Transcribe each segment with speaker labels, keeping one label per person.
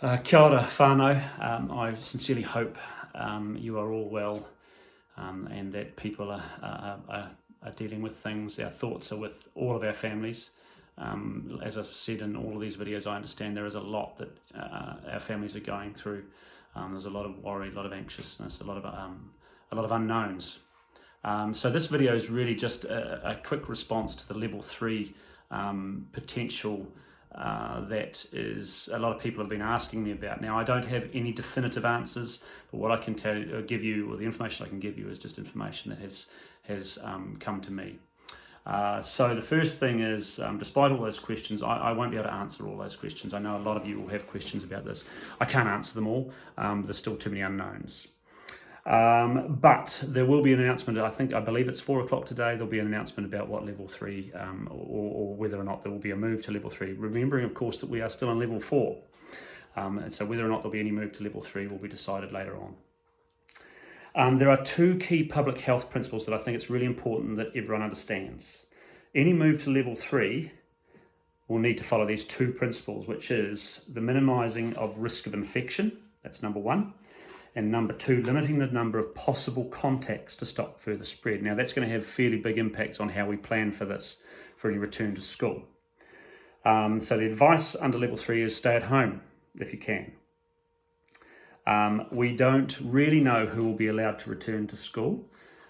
Speaker 1: Kia ora whānau. I sincerely hope you are all well and that people are dealing with things. Our thoughts are with all of our families. As I've said in all of these videos, I understand there is a lot that our families are going through. There's a lot of worry, a lot of anxiousness, a lot of unknowns. So this video is really just a quick response to the level 3 potential that is a lot of people have been asking me about. Now, I don't have any definitive answers, but what I can give you, or the information I can give you, is just information that has come to me. So the first thing is, despite all those questions, I won't be able to answer all those questions. I know a lot of you will have questions about this. I can't answer them all. There's still too many unknowns. But there will be an announcement. I believe it's 4 o'clock today. There'll be an announcement about what level 3 or whether or not there will be a move to level 3. Remembering, of course, that we are still on level 4. And so whether or not there'll be any move to level 3 will be decided later on. There are 2 key public health principles that I think it's really important that everyone understands. Any move to level 3 will need to follow these 2 principles, which is the minimising of risk of infection. That's number 1. And number 2, limiting the number of possible contacts to stop further spread. Now, that's going to have fairly big impacts on how we plan for this, for any return to school. So the advice under level 3 is stay at home if you can. We don't really know who will be allowed to return to school.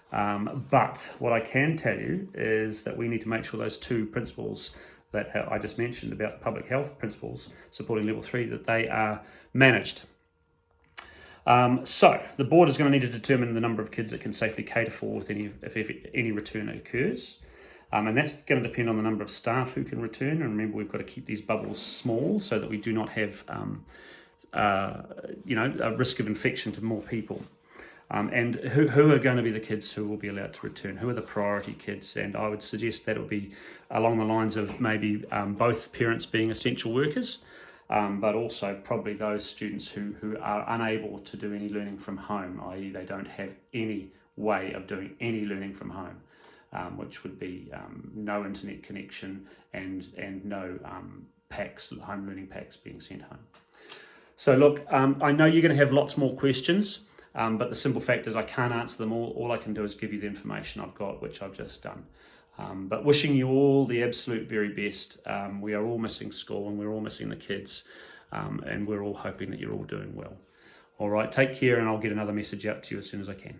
Speaker 1: But what I can tell you is that we need to make sure those 2 principles that I just mentioned about public health principles supporting level 3, that they are managed. So the board is going to need to determine the number of kids it can safely cater for if any return occurs. And that's going to depend on the number of staff who can return. And remember, we've got to keep these bubbles small so that we do not have a risk of infection to more people. And who are going to be the kids who will be allowed to return? Who are the priority kids? And I would suggest that it will be along the lines of maybe both parents being essential workers, but also probably those students who are unable to do any learning from home, i.e. they don't have any way of doing any learning from home, which would be no internet connection and no home learning packs being sent home. So look, I know you're going to have lots more questions, but the simple fact is I can't answer them all. All I can do is give you the information I've got, which I've just done. But wishing you all the absolute very best. We are all missing school and we're all missing the kids, and we're all hoping that you're all doing well. All right, take care, and I'll get another message out to you as soon as I can.